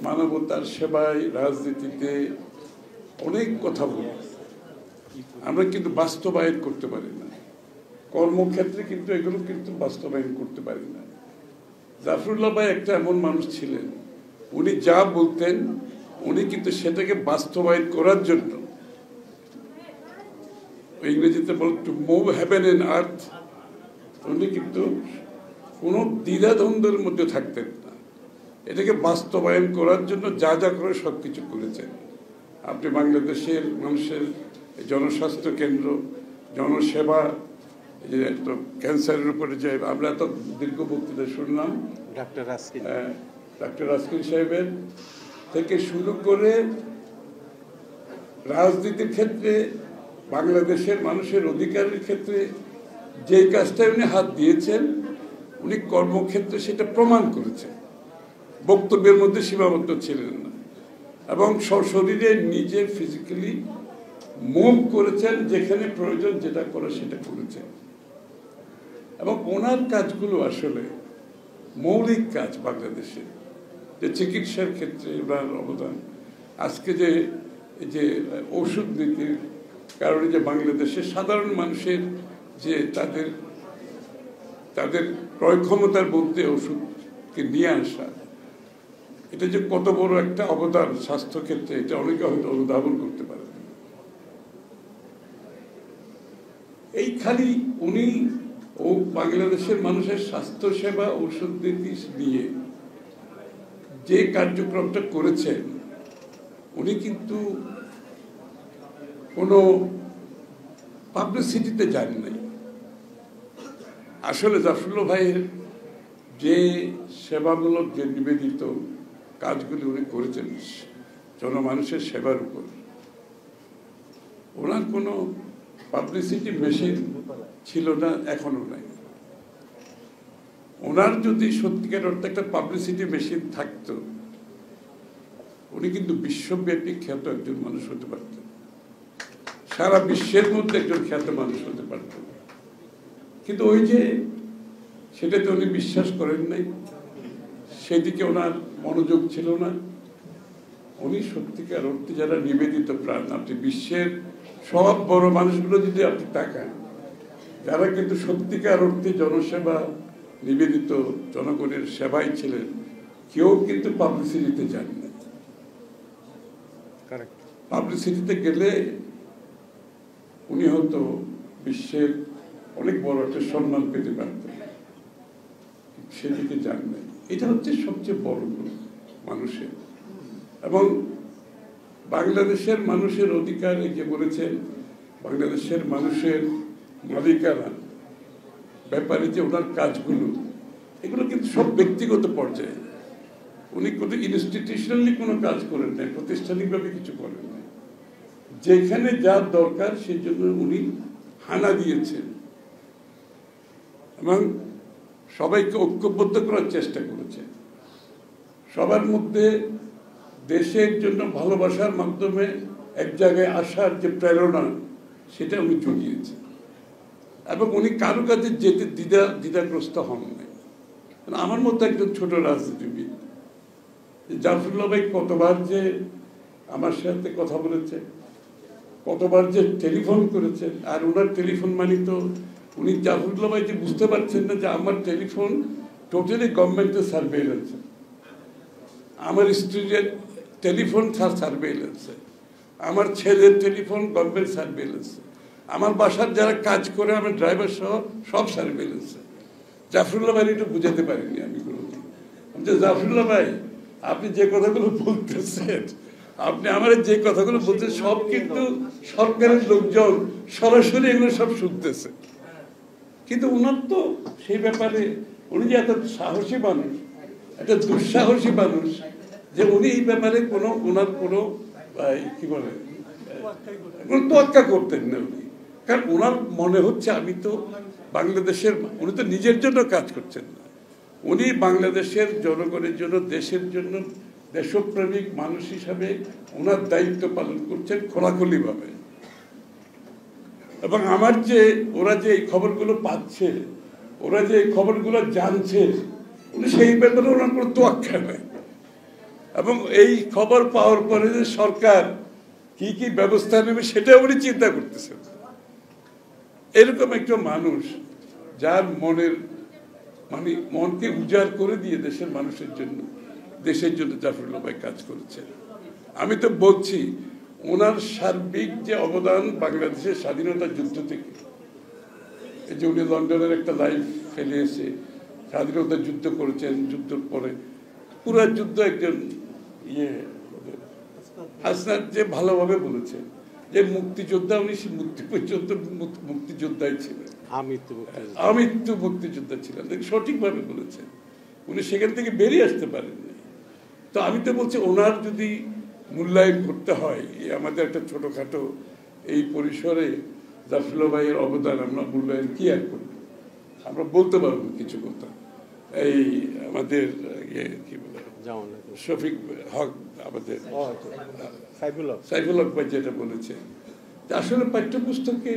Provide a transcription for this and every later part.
মানবতার সেবায় রাজনীতিতে অনেক কথা বলি, আমরা কিন্তু বাস্তবায়ন করতে পারি না। কর্মক্ষেত্রে কিন্তু এগুলো কিন্তু বাস্তবায়ন করতে পারি না। জাফরুল্লাহ ভাই একটা এমন মানুষ ছিলেন, উনি যা বলতেন উনি কিন্তু সেটাকে বাস্তবায়ন করার জন্য, ইংরেজিতে বল to move heaven and earth, উনি কিন্তু কোনো দ্বিধাদ্বন্দ্বের মধ্যে থাকতেন না। এটাকে বাস্তবায়ন করার জন্য যা যা করে সবকিছু করেছেন। আপনি বাংলাদেশের মানুষের জনস্বাস্থ্য কেন্দ্র, জনসেবা, যে ক্যান্সারের উপরে যে আমরা এত দীর্ঘ বক্তৃতা শুনলাম ডাক্তার রাস্কিন সাহেবের থেকে শুরু করে রাজনীতির ক্ষেত্রে বাংলাদেশের মানুষের অধিকারের ক্ষেত্রে যে কাজটায় উনি হাত দিয়েছেন, উনি কর্মক্ষেত্রে সেটা প্রমাণ করেছেন। বক্তব্যের মধ্যে সীমাবদ্ধ ছিলেন না এবং সশরীরে নিজে ফিজিক্যালি মুভ করেছেন, যেখানে প্রয়োজন যেটা করে সেটা করেছেন। এবং ওনার কাজগুলো আসলে মৌলিক কাজ। বাংলাদেশে যে চিকিৎসার ক্ষেত্রে ওনার অবদান, আজকে যে ওষুধ নীতির কারণে যে বাংলাদেশের সাধারণ মানুষের যে তাদের ক্রয় ক্ষমতার মধ্যে ওষুধকে নিয়ে আসা, এটা যে কত বড় একটা অবদান স্বাস্থ্যক্ষেত্রে, এটা অনেকে হয়তো অনুধাবন করতে পারে। এই খালি উনি ও বাংলাদেশের মানুষের স্বাস্থ্য সেবা ঔষধ নীতি নিয়ে যে কার্যক্রমটা করেছেন, উনি কিন্তু কোনো পাবলিসিটিতে যান নাই। আসলে জাফরুল্লাহ ভাইয়ের যে সেবামূলক যে নিবেদিত কাজগুলি উনি করেছেন জনমানুষের সেবার উপর, ওনার কোনো পাবলিসিটি মেশিন ছিল না, এখনো নাই। ওনার যদি সত্যিকার অর্থে একটা পাবলিসিটি মেশিন থাকতো, উনি কিন্তু বিশ্বব্যাপী খ্যাত একজন মানুষ হতে পারতেন, সারা বিশ্বের মধ্যে একজন খ্যাত মানুষ হতে পারতেন। কিন্তু ওই যে সেটাতে উনি বিশ্বাস করেন নাই, সেদিকে ওনার মনোযোগ ছিল না। উনি সত্যিকার অর্থে যারা নিবেদিত প্রাণ, আপনি বিশ্বের সব বড় মানুষগুলো যদি আপনি তাকান, যারা কিন্তু সত্যিকার অর্থে জনসেবা নিবেদিত জনগণের সেবায় ছিলেন, কেউ কিন্তু পাবলিসিটিতে যান না। পাবলিসিটিতে গেলে উনি হয়তো বিশ্বের অনেক বড় একটা সম্মান পেতে পারতেন, সেদিকে যান নাই। এটা হচ্ছে সবচেয়ে বড় মানুষের এবং বাংলাদেশের মানুষের অধিকার, এই যে বলেছেন বাংলাদেশের মানুষের মালিকানা ব্যাপারে যে ওনার কাজগুলো, এগুলো কিন্তু সব ব্যক্তিগত পর্যায়ে। উনি কোনো ইনস্টিটিউশনালি কোনো কাজ করেন নাই, প্রাতিষ্ঠানিকভাবে কিছু করেন নাই। যেখানে যা দরকার সেই জন্য উনি হানা দিয়েছেন এবং সবাইকে ঐক্যবদ্ধ করার চেষ্টা করেছেন। সবার মধ্যে দেশের জন্য ভালোবাসার মাধ্যমে এক জায়গায় আসার যে প্রেরণা, সেটা উনি জুগিয়েছেন এবং উনি কারো কাছে যেতে দ্বিধাগ্রস্ত হন নাই। আমার মতো একজন ছোট রাজনীতিবিদ, জাফরুল্লাহ ভাই কতবার যে আমার সাথে কথা বলেছে, কতবার যে টেলিফোন করেছেন, আর ওনার টেলিফোন মানে তো উনি জাফরুল্লাহ ভাই যে বুঝতে পারছেন না যে আমার টেলিফোন টোটালি গভর্নমেন্টের সার্ভেইলেন্সে, আমার স্ত্রীর টেলিফোন সার্ভেইলেন্সে, আমার ছেলের টেলিফোন গভর্নমেন্ট সার্ভেইলেন্সে, আমার বাসার যারা কাজ করে আমার ড্রাইভার সহ সব সার্ভেইলেন্সে। জাফরুল্লাহ ভাই একটু বুঝাতে পারিনি আমি কোনোদিন যে জাফরুল্লাহ ভাই আপনি যে কথাগুলো বলতেছেন, আপনি আমার যে কথাগুলো বলছেন সব কিন্তু সরকারের লোকজন সরাসরি এগুলো সব শুনতেছে। কিন্তু ওনার তো সেই ব্যাপারে উনি যে এত সাহসী মানুষ, একটা দুঃসাহসী মানুষ, যে উনি এই ব্যাপারে ওনার কোনো কি বলে তোয়াক্কা করতেন না উনি। কারণ ওনার মনে হচ্ছে আমি তো বাংলাদেশের, উনি তো নিজের জন্য কাজ করছেন না, উনি বাংলাদেশের জনগণের জন্য, দেশের জন্য দেশপ্রেমিক মানুষ হিসাবে ওনার দায়িত্ব পালন করছেন খোলাখুলিভাবে। এবং আমার যে ওরা যে এই খবরগুলো পাচ্ছে, ওরা যে এই খবরগুলো জানছে, উনি সেই ব্যাপারে ওনার কোনো তোয়াক্কা নেই। এবং এই খবর পাওয়ার পরে যে সরকার কি কি ব্যবস্থা নেবে সেটা উনি চিন্তা করতেছেন। এরকম একটা মানুষ যার মনকে উজাড় করে দিয়ে দেশের মানুষের জন্য, দেশের জন্য জাফরুল্লাহ ভাই কাজ করেছেন। আমি তো বলছি ওনার সার্বিক যে অবদান বাংলাদেশের স্বাধীনতা যুদ্ধ থেকে, এই যে উনি লন্ডনের একটা লাইফ ফেলে এসে স্বাধীনতা যুদ্ধ করেছেন, যুদ্ধের পরে পুরা যুদ্ধ একজন হাসনাত যে ভালোভাবে বলেছেন যে মুক্তিযোদ্ধা, উনি মুক্তি পর্যন্ত মুক্তিযোদ্ধাই ছিলেন, আমৃত্যু মুক্তিযোদ্ধা ছিলেন, সঠিকভাবে বলেছেন। উনি সেখান থেকে বেরিয়ে আসতে পারেননি। তো আমি তো বলছি ওনার যদি মূল্যায়ন করতে হয়, আমাদের একটা ছোটখাটো এই পরিসরে জাফরুল্লাহ ভাইয়ের অবদান আমরা মূল্যায়ন কি আর করব? আমরা বলতে পারবো কিছু কথা। এই আমাদের কি বলে শফিক হক, আমাদের সাইফুল হক ভাই যেটা বলেছে, আসলে পাঠ্যপুস্তকে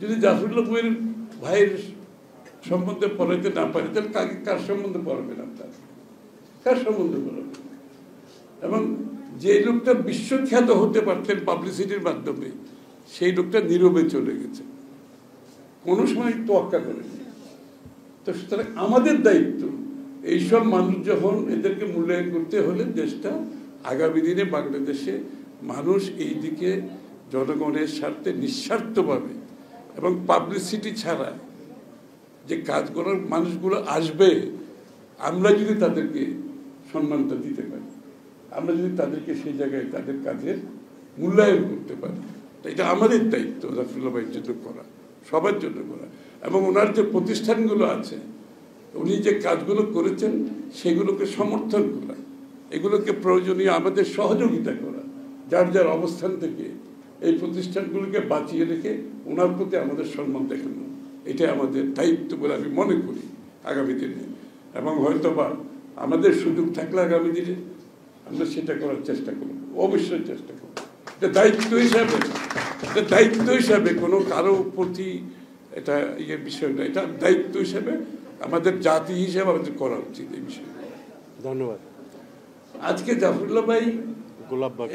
যদি জাফরুল্লাহ ভাইয়ের সম্বন্ধে পড়াইতে না পারে তাহলে কার সম্বন্ধে পড়াবেন আপনার? কার সম্বন্ধে পড়াবেন? এবং যে লোকটা বিশ্বখ্যাত হতে পারতেন পাবলিসিটির মাধ্যমে, সেই লোকটা নীরবে চলে গেছে, কোনো সময় তোয়াক্কা করেনি। তো সুতরাং আমাদের দায়িত্ব এইসব মানুষ যখন, এদেরকে মূল্যায়ন করতে হলে দেশটা আগামী দিনে বাংলাদেশে মানুষ এই দিকে জনগণের স্বার্থে নিঃস্বার্থভাবে এবং পাবলিসিটি ছাড়া যে কাজ করার মানুষগুলো আসবে, আমরা যদি তাদেরকে সম্মানটা দিতে পারি, আমরা যদি তাদেরকে সেই জায়গায় তাদের কাজের মূল্যায়ন করতে পারি, এটা আমাদের দায়িত্ব জাফরুল্লাহ ভাইয়ের জন্য করা, সবার জন্য করা। এবং ওনার যে প্রতিষ্ঠানগুলো আছে, উনি যে কাজগুলো করেছেন সেগুলোকে সমর্থন করা, এগুলোকে প্রয়োজনীয় আমাদের সহযোগিতা করা, যার যার অবস্থান থেকে এই প্রতিষ্ঠানগুলোকে বাঁচিয়ে রেখে ওনার প্রতি আমাদের সম্মান দেখানো, এটা আমাদের দায়িত্ব বলে আমি মনে করি আগামী দিনে। এবং হয়তোবা আমাদের সুযোগ থাকলে আগামী দিনে আমরা সেটা করার চেষ্টা করব, অবশ্যই চেষ্টা করব। এটা দায়িত্ব হিসাবে কোনো কারো প্রতি এটা ইয়ের বিষয় না, এটা দায়িত্ব হিসাবে আমাদের জাতি হিসেবে আমাদের করা উচিত এই বিষয়ে। ধন্যবাদ। আজকে জাফরুল্লাহ ভাই,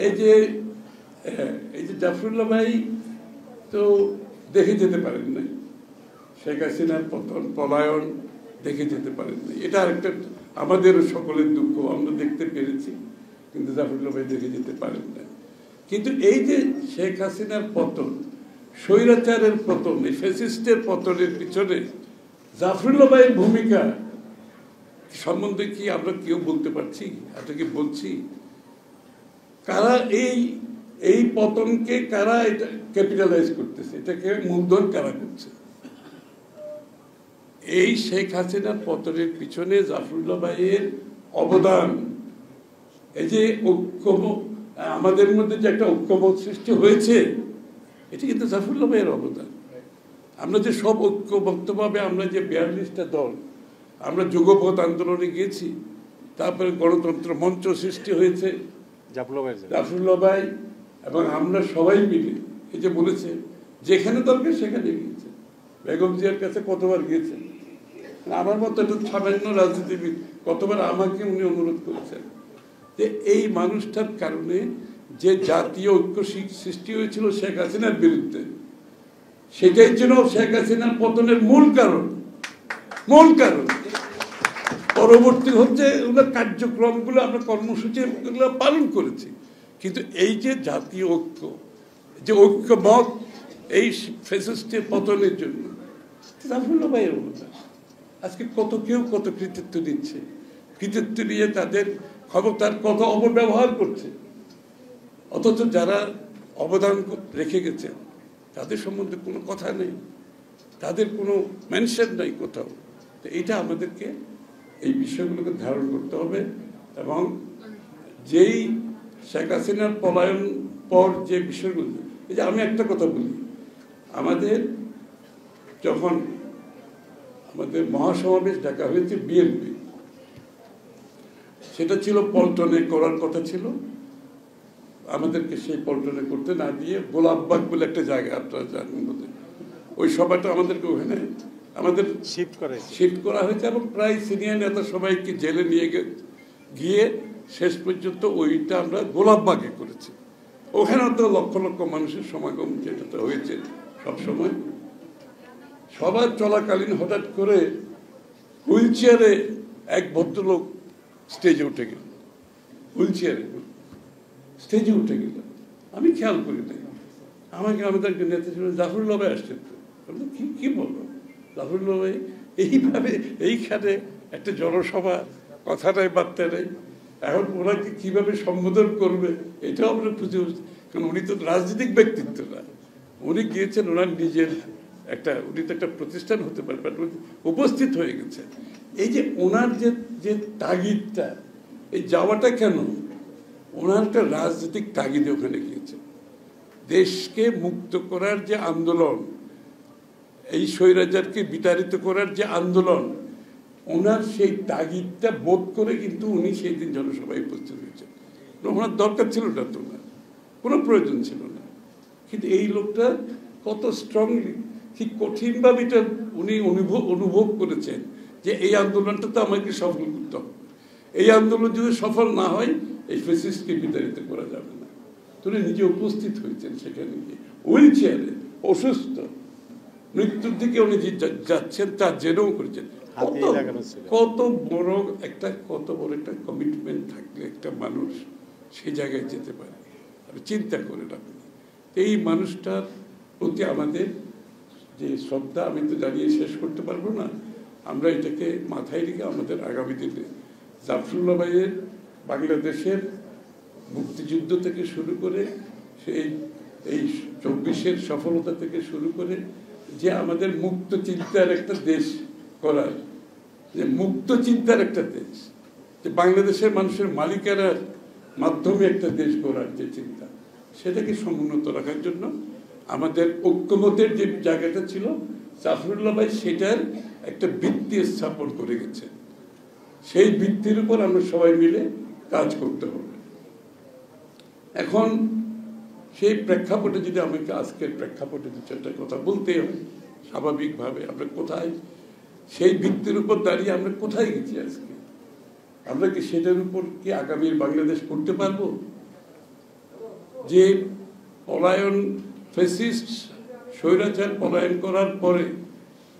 এই যে জাফরুল্লাহ ভাই তো দেখে যেতে পারেন নাই, শেখ হাসিনার পতন, পলায়ন দেখে যেতে পারেন নাই, এটা আরেকটা আমাদের সকলের দুঃখ। আমরা দেখতে পেরেছি, কিন্তু জাফরুল্লাহ ভাই দেখে যেতে পারেন না। কিন্তু এই যে শেখ হাসিনার পতন, স্বৈরাচারের পতন, এই ফ্যাসিস্টের পতনের পিছনে জাফরুল্লাহ ভাইয়ের ভূমিকা সম্বন্ধে কি আমরা কেউ বলতে পারছি? এটা কি বলছি? কারা এই পতনকে কারা এটা ক্যাপিটালাইজ করতেছে, এটাকে মূলধন কারা করছে? এই শেখ হাসিনার পতনের পিছনে জাফরুল্লাহ ভাইয়ের অবদান, এই যে আমাদের মধ্যে যে একটা ঐক্যবোধ সৃষ্টি হয়েছে, এটি কিন্তু জাফরুল্লাহ ভাইয়ের অবদান। আমরা যে সব ঐক্যবদ্ধভাবে আমরা যে 42টা দল আমরা যুগপথ আন্দোলনে গিয়েছি, তারপরে গণতন্ত্র মঞ্চ সৃষ্টি হয়েছে জাফরুল্লাহ ভাই এবং আমরা সবাই মিলে, এই যে বলেছে যেখানে দরকার সেখানে গিয়েছে, বেগম জিয়ার কাছে কতবার গিয়েছেন, আমার মতো একটা সামান্য রাজনীতিবিদ কতবার আমাকে উনি অনুরোধ করেছেন যে এই মানুষটার কারণে যে জাতীয় ঐক্য সৃষ্টি হয়েছিল শেখ হাসিনার বিরুদ্ধে, সেটাই ছিল শেখ হাসিনার পতনের মূল কারণ। পরবর্তী হচ্ছে ওগুলো কার্যক্রমগুলো আমরা কর্মসূচি পালন করেছি, কিন্তু এই যে জাতীয় ঐক্য, যে ঐক্যমত এই ফ্যাসিস্টের পতনের জন্য জাফরুল্লাহ ভাইয়ের অবদান। আজকে কেউ কত কৃতিত্ব দিচ্ছে, কৃতিত্ব নিয়ে তাদের ক্ষমতার কত অপব্যবহার করছে, অথচ যারা অবদান রেখে গেছেন তাদের সম্বন্ধে কোনো কথা নেই, তাদের কোনো মেনশন নাই কোথাও। তো এইটা আমাদেরকে এই বিষয়গুলোকে ধারণ করতে হবে। এবং যেই শেখ হাসিনার পলায়ন পর যে বিষয়গুলো, এই যে আমি একটা কথা বলি, আমাদের যখন আমাদের মহাসমাবেশ ডাকা হয়েছে বিএনপি, সেটা ছিল পল্টনে করার কথা ছিল, আমাদেরকে সেই পল্টনে করতে না দিয়ে গোলাপবাগ বলে একটা জায়গা, আপনারা জানেন বোধ হয়, ওই সভাটা আমাদেরকে ওখানে আমাদের শিফট করা হয়েছে এবং প্রায় সিনিয়র নেতা সবাইকে জেলে নিয়ে গিয়ে শেষ পর্যন্ত ওইটা আমরা গোলাপবাগে করেছি। ওখানে তো লক্ষ লক্ষ মানুষের সমাগম যেটা তো হয়েছে সবসময়। সবার চলাকালীন হঠাৎ করে হুইল চেয়ারে এক ভদ্রলোক স্টেজে উঠে গেল, হুইল চেয়ারে স্টেজে উঠে গেল। আমি খেয়াল করি নাই। আমাকে আমাদের নেতা ছিল জাফরুল্লাহ ভাই আসছেন, তো কি বলবো জাফরুল্লাহ ভাই এইভাবে এইখানে একটা জনসভা, কথা নাই বার্তা নেই, এখন ওনাকে কিভাবে সম্বোধন করবে এটাও আমরা খুঁজে, কারণ উনি তো রাজনৈতিক ব্যক্তিত্ব না, উনি গিয়েছেন ওনার নিজের একটা, উনি তো একটা প্রতিষ্ঠান হতে পারে, বাট উপস্থিত হয়ে গেছে। এই যে ওনার যে তাগিদটা, এই যাওয়াটা কেন, ওনার একটা রাজনৈতিক তাগিদে ওখানে গিয়েছে। দেশকে মুক্ত করার যে আন্দোলন, এই স্বৈরাচারকে বিতাড়িত করার যে আন্দোলন, ওনার সেই তাগিদটা বোধ করে কিন্তু উনি সেই দিন জনসভায় উপস্থিত হয়েছেন। ওনার দরকার ছিল না, তো না, কোনো প্রয়োজন ছিল না, কিন্তু এই লোকটা কত স্ট্রংলি, কি কঠিনভাবে এটা উনি অনুভব করেছেন যে এই আন্দোলনটা তো আমাকে সফল করতে হবে, এই আন্দোলন যদি সফল না হয় এই ফ্যাসিস্টকে বিতাড়িত করা যাবে না। তো উনি নিজে উপস্থিত হয়েছেন সেখানে গিয়ে, হুইল চেয়ারে, অসুস্থ, মৃত্যুর দিকে উনি যাচ্ছেন তা জেনেও করেছেন। কত বড় একটা কমিটমেন্ট থাকলে একটা মানুষ সেই জায়গায় যেতে পারে, চিন্তা করে রাখবেন। এই মানুষটার প্রতি আমাদের যে শ্রদ্ধা, আমি তো জানিয়ে শেষ করতে পারবো না, আমরা এটাকে মাথায় রেখে আমাদের আগামী দিনে জাফরুল্লাহ ভাইয়ের বাংলাদেশের মুক্তিযুদ্ধ থেকে শুরু করে এই 24-এর সফলতা থেকে শুরু করে যে আমাদের মুক্ত চিন্তার একটা দেশ করার, যে মুক্ত চিন্তার একটা দেশ, যে বাংলাদেশের মানুষের মালিকানার মাধ্যমে একটা দেশ গড়ার যে চিন্তা, সেটাকে সমুন্নত রাখার জন্য আমাদের ঐক্যমতের যে জায়গাটা ছিল, জাফরুল্লাহ ভাই সেটার একটা ভিত্তি স্থাপন করে গেছে। সেই ভিত্তির উপর আমরা সবাই মিলে কাজ করতে হবে। এখন সেই প্রেক্ষাপটে যদি আমাকে আজকের প্রেক্ষাপটে দু চারটা কথা বলতে হয়, স্বাভাবিকভাবে আমরা কোথায়, সেই ভিত্তির উপর দাঁড়িয়ে আমরা কোথায় গেছি আজকে, আমরা কি সেটার উপর কি আগামীর বাংলাদেশ করতে পারবো? যে পলায়ন, ফ্যাসিস্ট স্বৈরাচার পলায়ন করার পরে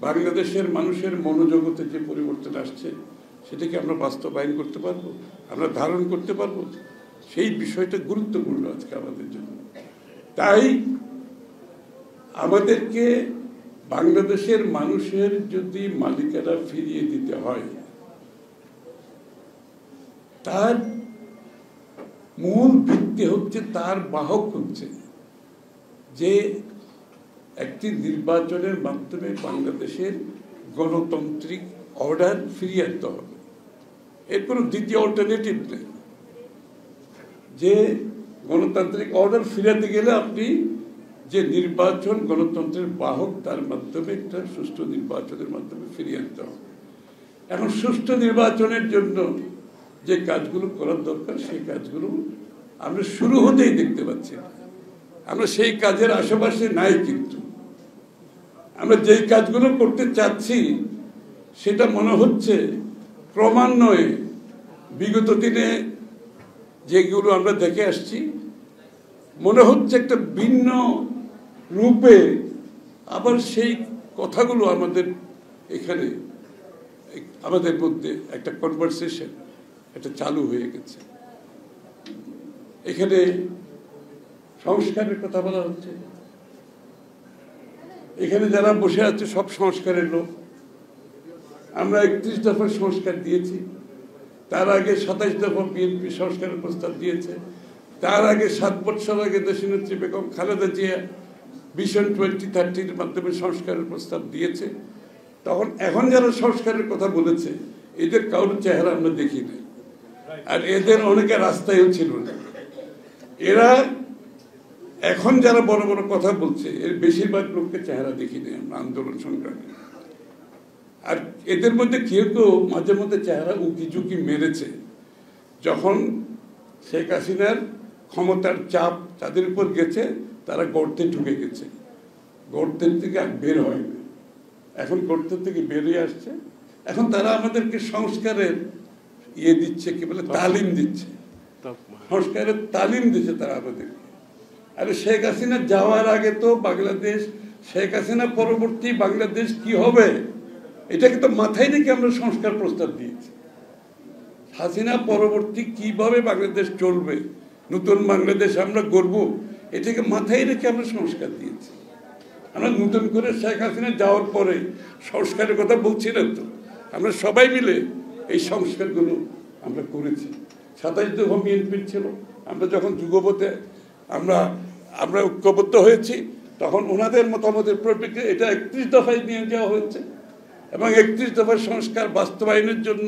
বাংলাদেশের মানুষের মনোজগতে যে পরিবর্তন আসছে, সেটাকে আমরা বাস্তবায়ন করতে পারবো, আমরা ধারণ করতে পারবো? সেই বিষয়টা গুরুত্বপূর্ণ আজকে আমাদের জন্য। তাই আমাদেরকে বাংলাদেশের মানুষের যদি মালিকানা ফিরিয়ে দিতে হয়, তার মূল ভিত্তি হচ্ছে, তার বাহক হচ্ছে যে একটি নির্বাচনের মাধ্যমে বাংলাদেশের গণতান্ত্রিক অর্ডার ফিরিয়ে আনতে হবে। এর কোনো দ্বিতীয় অল্টারনেটিভ নেই। যে গণতান্ত্রিক অর্ডার ফিরাতে গেলে আপনি যে নির্বাচন গণতন্ত্রের বাহক, তার মাধ্যমে একটা সুষ্ঠু নির্বাচনের মাধ্যমে ফিরিয়ে আনতে হবে। এখন সুষ্ঠু নির্বাচনের জন্য যে কাজগুলো করার দরকার, সেই কাজগুলো আমরা শুরু হতেই দেখতে পাচ্ছি না। আমরা সেই কাজের আশেপাশে নাই, কিন্তু আমরা যেই কাজগুলো করতে চাচ্ছি সেটা মনে হচ্ছে ক্রমান্বয়ে বিগত দিনে যেগুলো আমরা দেখে আসছি, মনে হচ্ছে একটা ভিন্ন রূপে আবার সেই কথাগুলো আমাদের এখানে, আমাদের মধ্যে একটা কনভারসেশন একটা চালু হয়ে গেছে। এখানে সংস্কারের কথা বলা হচ্ছে, এখানে যারা বসে আছে সব সংস্কারের লোক। আমরা 31 দফার সংস্কার দিয়েছি, তার আগে 27 দফা বিএনপি সংস্কারের প্রস্তাব দিয়েছে, তার আগে 7 বছর আগে দেশনেত্রী বেগম খালেদা জিয়া ভিশন 2030-র মাধ্যমে সংস্কারের প্রস্তাব দিয়েছে। তখন এখন যারা সংস্কারের কথা বলেছে, এদের কারোর চেহারা আমরা দেখি না, আর এদের অনেকে রাস্তায়ও ছিল না। এরা এখন যারা বড় বড় কথা বলছে, এর বেশিরভাগ লোককে চেহারা দেখি না আমরা আন্দোলন সংগ্রামে। আর এদের মধ্যে কেউ কেউ মাঝে মধ্যে চেহারা উঁকি ঝুঁকি মেরেছে, যখন শেখ হাসিনার ক্ষমতার চাপ তাদের উপর গেছে, তারা গর্তে ঢুকে গেছে, গর্তের থেকে আর বের হয় না। এখন গর্তের থেকে বেরিয়ে আসছে, এখন তারা আমাদেরকে সংস্কারের দিচ্ছে, কি বলে, তালিম দিচ্ছে। সংস্কারের তালিম দিচ্ছে তারা আমাদেরকে। আরে শেখ হাসিনা যাওয়ার আগে তো বাংলাদেশ, শেখ হাসিনা পরবর্তী বাংলাদেশ কি হবে এটাকে তো মাথায় রেখে আমরা সংস্কার প্রস্তাব দিয়েছি। হাসিনা পরবর্তী কিভাবে বাংলাদেশ চলবে, নতুন বাংলাদেশ আমরা গড়ব, এটাকে মাথায় রেখে আমরা সংস্কার দিয়েছি। আমরা নতুন করে শেখ হাসিনা যাওয়ার পরে সংস্কারের কথা বলছি না তো, আমরা সবাই মিলে এই সংস্কারগুলো আমরা করেছি। 27 দফা বিএনপির ছিল, আমরা যখন যুগপথে আমরা ঐক্যবদ্ধ হয়েছি তখন ওনাদের মতামতের পরিপ্রেক্ষিতে এটা 31 দফায় নিয়ে যাওয়া হয়েছে এবং 31 দফার সংস্কার বাস্তবায়নের জন্য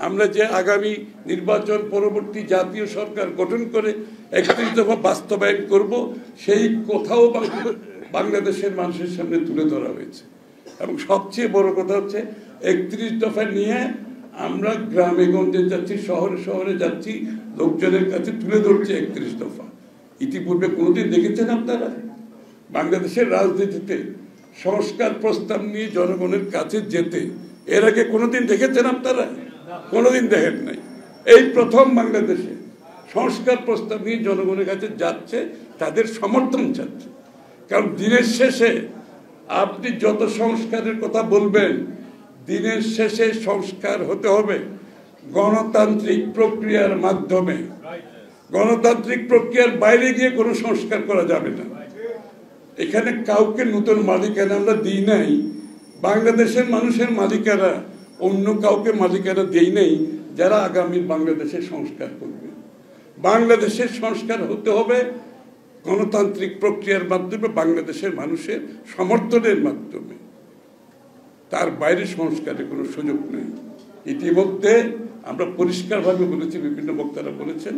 আমরা যে আগামী নির্বাচন পরবর্তী জাতীয় সরকার গঠন করে 31 দফা বাস্তবায়ন করব সেই কথাও বাংলাদেশের মানুষের সামনে তুলে ধরা হয়েছে। এবং সবচেয়ে বড় কথা হচ্ছে 31 দফা নিয়ে আমরা গ্রামে গঞ্জে যাচ্ছি, শহরে শহরে যাচ্ছি, লোকজনের কাছে তুলে ধরছি 31 দফা। ইতিপূর্বে কোনোদিন দেখেছেন আপনারা বাংলাদেশের রাজনীতিতে সংস্কার প্রস্তাব নিয়ে জনগণের কাছে যেতে? এর আগে কোনোদিন দেখেছেন আপনারা? কোনোদিন দেখেন নাই। এই প্রথম বাংলাদেশে সংস্কার প্রস্তাব নিয়ে জনগণের কাছে যাচ্ছে, তাদের সমর্থন চাচ্ছে। কারণ দিনের শেষে আপনি যত সংস্কারের কথা বলবেন, দিনের শেষে সংস্কার হতে হবে গণতান্ত্রিক প্রক্রিয়ার মাধ্যমে। গণতান্ত্রিক প্রক্রিয়ার বাইরে গিয়ে কোনো সংস্কার করা যাবে না। এখানে কাউকে নতুন মালিকানা আমরা দিই নাই, বাংলাদেশের মানুষের মালিকানা অন্য কাউকে মালিকানা দেই নাই যারা আগামী বাংলাদেশের সংস্কার করবে। বাংলাদেশের সংস্কার হতে হবে গণতান্ত্রিক প্রক্রিয়ার মাধ্যমে, বাংলাদেশের মানুষের সমর্থনের মাধ্যমে। তার বাইরে সংস্কারের কোনো সুযোগ নেই। ইতিমধ্যে আমরা পরিষ্কারভাবে বলেছি, বিভিন্ন বক্তারা বলেছেন,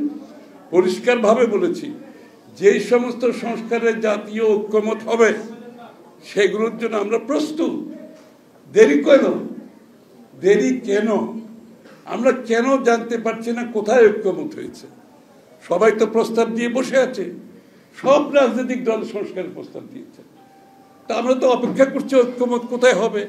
পরিষ্কারভাবে বলেছি যেই সমস্ত সংস্কারের জাতীয় ঐক্যমত হবে সেগুলোর জন্য আমরা প্রস্তুত। দেরি কেন? আমরা কেন জানতে পারছি না কোথায় ঐক্যমত হয়েছে? সবাই তো প্রস্তাব দিয়ে বসে আছে, সব রাজনৈতিক দল সংস্কারের প্রস্তাব দিয়েছে। তা আমরা তো অপেক্ষা করছি ঐক্যমত কোথায় হবে।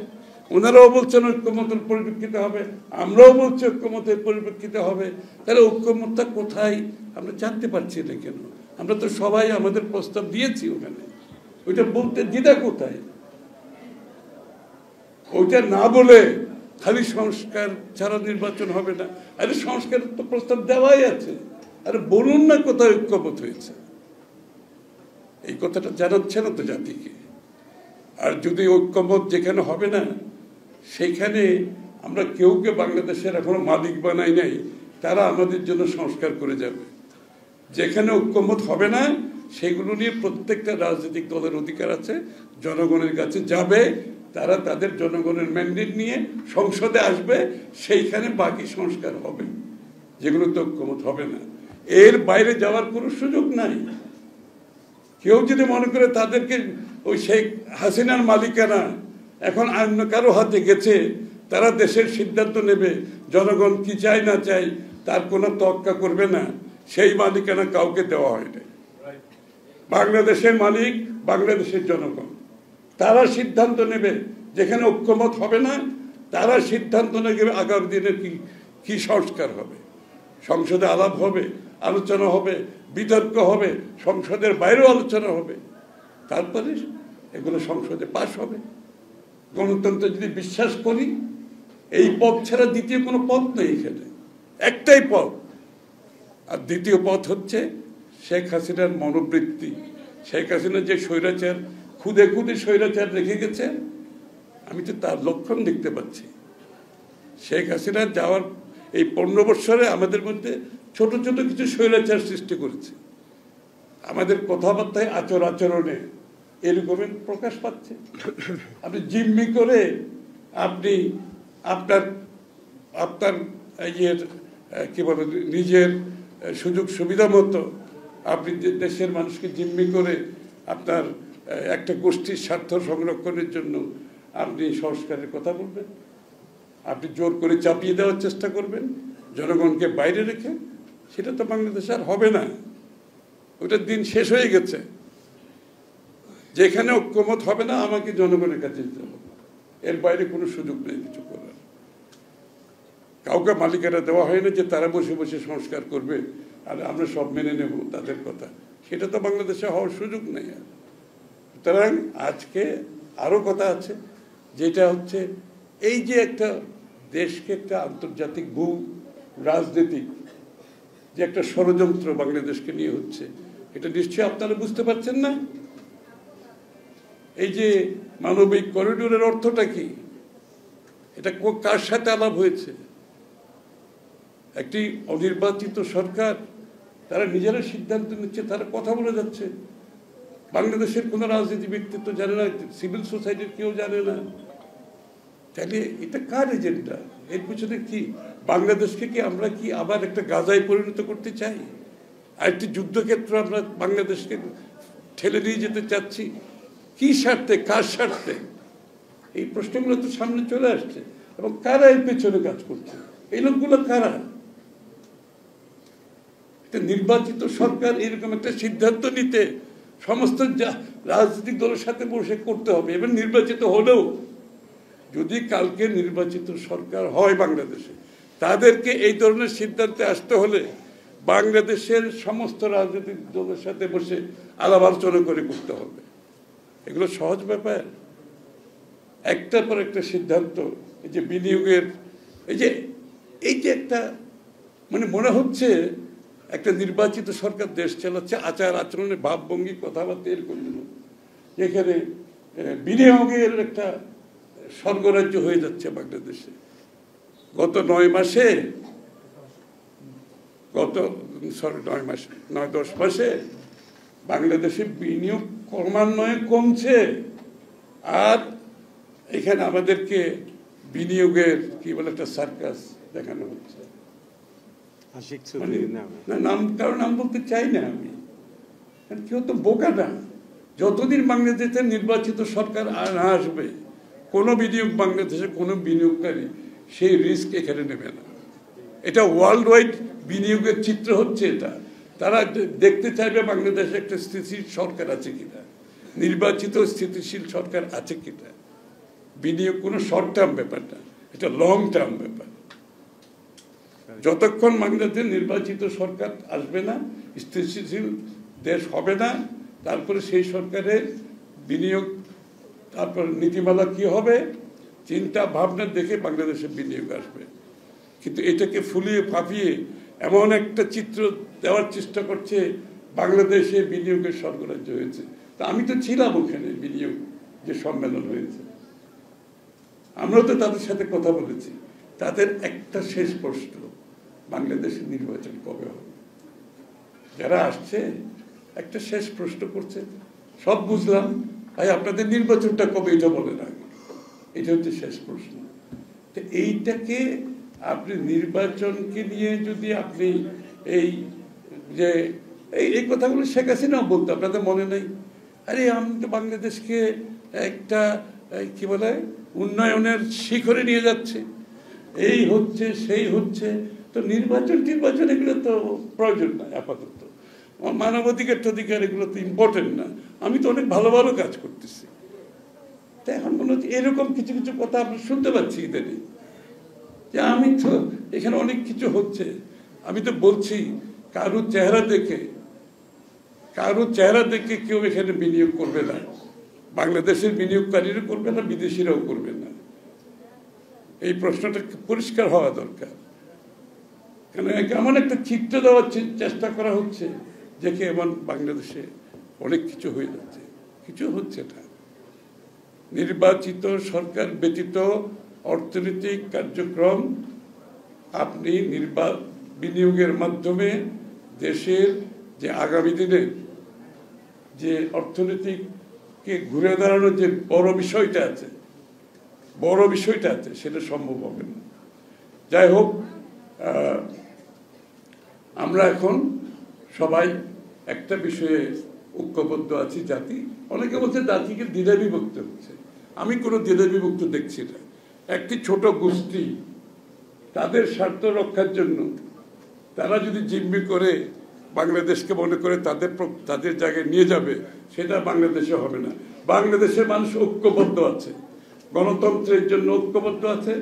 ওনারাও বলছেন ঐক্যমতের পরিপ্রেক্ষিতে হবে, আমরাও বলছি ঐক্যমতের পরিপ্রেক্ষিতে হবে। তাহলে ঐক্যমতটা কোথায় আমরা জানতে পারছি না কেন? আমরা তো সবাই আমাদের প্রস্তাব দিয়েছি ওখানে, ওইটা বলতে দ্বিধা কোথায়? ওইটা না বলে খালি সংস্কার ছাড়া নির্বাচন হবে না। আরে সংস্কার তো প্রস্তাব দেওয়াই আছে, আরে বলুন না কোথায় ঐক্যমত হয়েছে। এই কথাটা জানাচ্ছে না তো জাতিকে। আর যদি ঐক্যমত যেখানে হবে না সেখানে আমরা কেউকে বাংলাদেশের এখনো মালিক বানাই নাই, তারা আমাদের জন্য সংস্কার করে যাবে। যেখানে ঐক্যমত হবে না সেগুলো নিয়ে প্রত্যেকটা রাজনৈতিক দলের অধিকার আছে, জনগণের কাছে যাবে, তারা তাদের জনগণের ম্যান্ডেট নিয়ে সংসদে আসবে, সেইখানে বাকি সংস্কার হবে, যেগুলো তো ঐক্যমত হবে না। এর বাইরে যাওয়ার কোনো সুযোগ নাই। কেউ যদি মনে করে তাদেরকে ওই শেখ হাসিনার মালিকানা এখন অন্য কারো হাতে গেছে, তারা দেশের সিদ্ধান্ত নেবে, জনগণ কি চায় না চায় তার কোনো তোয়াক্কা করবে না, সেই মালিকানা কাউকে দেওয়া হয়নি। বাংলাদেশের মালিক বাংলাদেশের জনগণ, তারা সিদ্ধান্ত নেবে। যেখানে ঐক্যমত হবে না তারা সিদ্ধান্ত নেবে আগামী দিনে কি সংস্কার হবে। সংসদে আলাপ হবে, আলোচনা হবে, বিতর্ক হবে, সংসদের বাইরেও আলোচনা হবে, তারপরে এগুলো সংসদে পাশ হবে। গণতন্ত্র যদি বিশ্বাস করি, এই পথ ছাড়া দ্বিতীয় কোনো পথ নেই। এখানে একটাই পথ, আর দ্বিতীয় পথ হচ্ছে শেখ হাসিনার মনোবৃত্তি। শেখ হাসিনা যে স্বৈরাচার, খুদে খুদে স্বৈরাচার রেখে গেছে, আমি তো তার লক্ষণ দেখতে পাচ্ছি। শেখ হাসিনা যাওয়ার এই 15 বছরে আমাদের মধ্যে ছোট ছোট কিছু স্বৈরাচার সৃষ্টি করেছে। আমাদের কথাবার্তায়, আচরণে এরকমই প্রকাশ পাচ্ছে। আপনি জিম্মি করে আপনি আপনার কি বলে নিজের সুযোগ সুবিধা মতো আপনি দেশের মানুষকে জিম্মি করে আপনার একটা গোষ্ঠীর স্বার্থ সংরক্ষণের জন্য আপনি সংস্কারের কথা বলবেন, আপনি জোর করে চাপিয়ে দেওয়ার চেষ্টা করবেন জনগণকে বাইরে রেখে। সেটা তো বাংলাদেশে আর হবে না, ওটার দিন শেষ হয়ে গেছে। যেখানে ঐক্যমত হবে না আমাকে জনগণের কাছে যেতে হবে, এর বাইরে কোনো সুযোগ নেই কিছু করার। কাউকে মালিকানা দেওয়া হয় না যে তারা বসে বসে সংস্কার করবে আর আমরা সব মেনে নেব তাদের কথা, সেটা তো বাংলাদেশে হওয়ার সুযোগ নেই। সুতরাং আজকে আরও কথা আছে, যেটা হচ্ছে এই যে একটা দেশকে একটা আন্তর্জাতিক ভূ রাজনীতিক যে একটা ষড়যন্ত্র বাংলাদেশকে নিয়ে হচ্ছে, এটা নিশ্চয়ই আপনারা বুঝতে পারছেন না। এই যে মানবিক করিডোরের অর্থটা কি, এটা কার সাথে আলাপ হয়েছে? একটি অনির্বাচিত সরকার, তারা নিজেরা সিদ্ধান্ত নিচ্ছে, তারা কথা বলে যাচ্ছে। বাংলাদেশের কোনো রাজনীতি ব্যক্তিত্ব জানে না, সিভিল সোসাইটির কেউ জানে না। তাহলে এটা কার এজেন্ডা? এর পিছনে কি? বাংলাদেশকে কি আমরা কি আবার একটা গাজায় পরিণত করতে চাই? আর একটি যুদ্ধক্ষেত্র আমরা বাংলাদেশকে ঠেলে নিয়ে যেতে চাচ্ছি? কি স্বার্থে, কার স্বার্থে? এই প্রশ্নগুলো তো সামনে চলে আসছে। এবং কারা এর পেছনে কাজ করছে? এই লোকগুলো কারা? একটা নির্বাচিত সরকার এরকম একটা সিদ্ধান্ত নিতে সমস্ত রাজনৈতিক দলের সাথে বসে করতে হবে। এবং নির্বাচিত হলেও যদি কালকে নির্বাচিত সরকার হয় বাংলাদেশে, তাদেরকে এই ধরনের সিদ্ধান্তে আসতে হলে বাংলাদেশের সমস্ত রাজনৈতিক দলের সাথে বসে আলাপ আলোচনা করে করতে হবে। এগুলো সহজ ব্যাপার? একটার পর একটা সিদ্ধান্ত, এই যে বিনিয়োগের, এই যে একটা মানে মনে হচ্ছে একটা নির্বাচিত সরকার দেশ চালাচ্ছে আচার আচরণের ভাবভঙ্গি কথাবার্তা এরকম, যেখানে বিনিয়োগের একটা স্বর্গরাজ্য হয়ে যাচ্ছে বাংলাদেশে। গত 9-10 মাসে বাংলাদেশে বিনিয়োগ ক্রমান্বয়ে কমছে। আর এখানে আমাদেরকে বিনিয়োগের কি বলে একটা সার্কাস দেখানো হচ্ছে। কারণ নাম বলতে চাই না আমি, কেউ তো বোকা না। যতদিন বাংলাদেশের নির্বাচিত সরকার না আসবে, কোনো বিনিয়োগ বাংলাদেশে কোনো বিনিয়োগকারী সেই রিস্ক এখানে নেবে না। এটা ওয়ার্ল্ড ওয়াইড বিনিয়োগের চিত্র হচ্ছে এটা। তারা দেখতে চাইবে বাংলাদেশে একটা স্থিতিশীল সরকার আছে কিনা, নির্বাচিত স্থিতিশীল সরকার আছে কিনা। বিনিয়োগ কোনো শর্ট টার্ম ব্যাপার না, এটা লং টার্ম ব্যাপার। যতক্ষণ বাংলাদেশের নির্বাচিত সরকার আসবে না, স্থিতিশীল দেশ হবে না, তারপরে সেই সরকারের বিনিয়োগ, তারপর নীতিমালা কি হবে, চিন্তা ভাবনা দেখে বাংলাদেশে বিনিয়োগ আসবে। কিন্তু এটাকে ফুলিয়ে ফাঁপিয়ে এমন একটা চিত্র দেওয়ার চেষ্টা করছে বাংলাদেশে বিনিয়োগের স্বর্গরাজ্য হয়েছে। তা আমি তো ছিলাম ওখানে, বিনিয়োগ যে সম্মেলন হয়েছে, আমরা তো তাদের সাথে কথা বলেছি। তাদের একটা শেষ প্রশ্ন, বাংলাদেশের নির্বাচন কবে হবে? যারা আসছে একটা শেষ প্রশ্ন করছে। সব বুঝলাম, ভাই আপনাদের নির্বাচনটা কবে এটা বলে না, এটা হচ্ছে শেষ প্রশ্ন। তো এইটাকে আপনি নির্বাচনকে নিয়ে যদি আপনি এই কথাগুলো শেখ হাসিনাও বলতো, আপনাদের মনে নেই? আরে আমি তো বাংলাদেশকে একটা কি বলে উন্নয়নের শিখরে নিয়ে যাচ্ছে, এই হচ্ছে সেই হচ্ছে। তো নির্বাচন এগুলো তো প্রয়োজন নাই আপাতত। মানবাধিকার এগুলো তো ইম্পর্টেন্ট না, আমি তো অনেক ভালো ভালো কাজ করতেছি। তো এখন মনে হচ্ছে এরকম কিছু কিছু কথা আমরা শুনতে পাচ্ছি ইদানিং, যে আমি তো এখানে অনেক কিছু হচ্ছে। আমি তো বলছি কারো চেহারা দেখে কেউ এখানে বিনিয়োগ করবে না, বাংলাদেশের বিনিয়োগকারীরা করবে না, বিদেশিরাও করবে না। এই প্রশ্নটা পরিষ্কার হওয়া দরকার। কেন এমন একটা চিত্র দেওয়ার চেষ্টা করা হচ্ছে দেখে এমন বাংলাদেশে অনেক কিছু হয়ে যাচ্ছে, কিছু হচ্ছে না। নির্বাচিত সরকার ব্যতীত অর্থনৈতিক কার্যক্রম আপনি বিনিয়োগের মাধ্যমে দেশের যে আগামী দিনে যে অর্থনীতিকে ঘুরে দাঁড়ানোর যে বড় বিষয়টা আছে সেটা সম্ভব হবে না। যাই হোক, আমরা এখন সবাই একটা বিষয়ে ঐক্যবদ্ধ আছি। জাতি, অনেকে বলছে জাতিকে দ্বিধা বিভক্ত হচ্ছে, আমি কোনো দ্বিধা বিভক্ত দেখছি না। একটি ছোট গোষ্ঠী তাদের স্বার্থ রক্ষার জন্য তারা যদি জিম্মি করে বাংলাদেশকে মনে করে তাদের জায়গায় নিয়ে যাবে, সেটা বাংলাদেশে হবে না। বাংলাদেশের মানুষ ঐক্যবদ্ধ আছে, গণতন্ত্রের জন্য ঐক্যবদ্ধ আছে,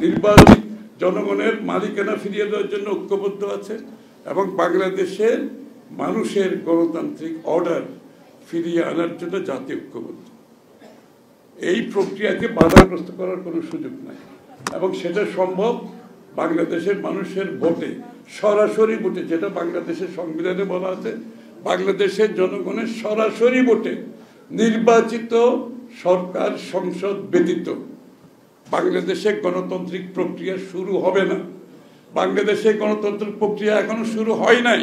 নির্বাচিত জনগণের মালিকানা ফিরিয়ে দেওয়ার জন্য ঐক্যবদ্ধ আছে, এবং বাংলাদেশের মানুষের গণতান্ত্রিক অর্ডার ফিরিয়ে আনার জন্য জাতীয় ঐক্যবদ্ধ। এই প্রক্রিয়াকে বাধাগ্রস্ত করার কোনো সুযোগ নাই এবং সেটা সম্ভব বাংলাদেশের মানুষের ভোটে, সরাসরি ভোটে, যেটা বাংলাদেশের সংবিধানে বলা আছে, বাংলাদেশের জনগণের সরাসরি ভোটে নির্বাচিত সরকার সংসদ ব্যতীত বাংলাদেশে গণতান্ত্রিক প্রক্রিয়া শুরু হবে না। বাংলাদেশে গণতান্ত্রিক প্রক্রিয়া এখনো শুরু হয় নাই।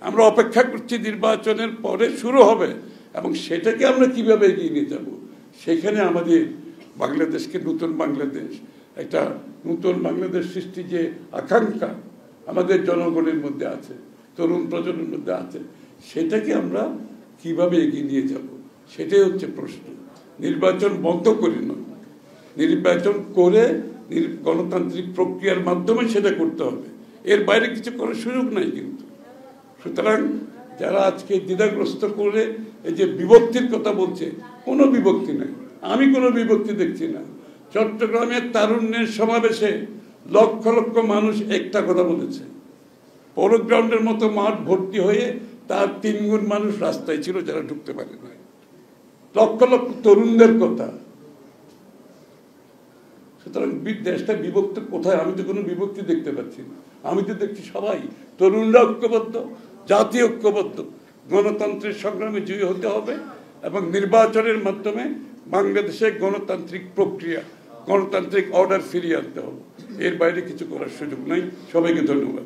আমরা অপেক্ষা করছি নির্বাচনের পরে শুরু হবে এবং সেটাকে আমরা কিভাবে এগিয়ে নিয়ে যাব, সেখানে আমাদের বাংলাদেশকে নতুন বাংলাদেশ, একটা নতুন বাংলাদেশ সৃষ্টি যে আকাঙ্ক্ষা আমাদের জনগণের মধ্যে আছে, তরুণ প্রজন্মের মধ্যে আছে, সেটাকে আমরা কিভাবে এগিয়ে নিয়ে যাব, সেটাই হচ্ছে প্রশ্ন। নির্বাচন বন্ধ করে নয়, নির্বাচন করে গণতান্ত্রিক প্রক্রিয়ার মাধ্যমে সেটা করতে হবে, এর বাইরে কিছু করার সুযোগ নাই কিন্তু। সুতরাং যারা আজকে দ্বিধাগ্রস্ত করে এই যে বিভক্তির কথা বলছে, কোনো বিভক্তি নাই, আমি কোনো বিভক্তি দেখছি না। চট্টগ্রামের তারুণ্যের সমাবেশে লক্ষ লক্ষ মানুষ একটা কথা বলেছে, পৌর গ্রাউন্ডের মতো মাঠ ভর্তি হয়ে তার 3 গুণ মানুষ রাস্তায় ছিল যারা ঢুকতে পারে না। লক্ষ লক্ষ তরুণদের কথা। সুতরাং দেশটা বিভক্ত কোথায়? আমি তো কোনো বিভক্তি দেখতে পাচ্ছি না। আমি তো দেখছি সবাই তরুণরা ঐক্যবদ্ধ, জাতীয় ঐক্যবদ্ধ, গণতন্ত্রের সংগ্রামে জয়ী হতে হবে এবং নির্বাচনের মাধ্যমে বাংলাদেশে গণতান্ত্রিক প্রক্রিয়া, গণতান্ত্রিক অর্ডার ফিরিয়ে আনতে হবে। এর বাইরে কিছু করার সুযোগ নাই। সবাইকে ধন্যবাদ।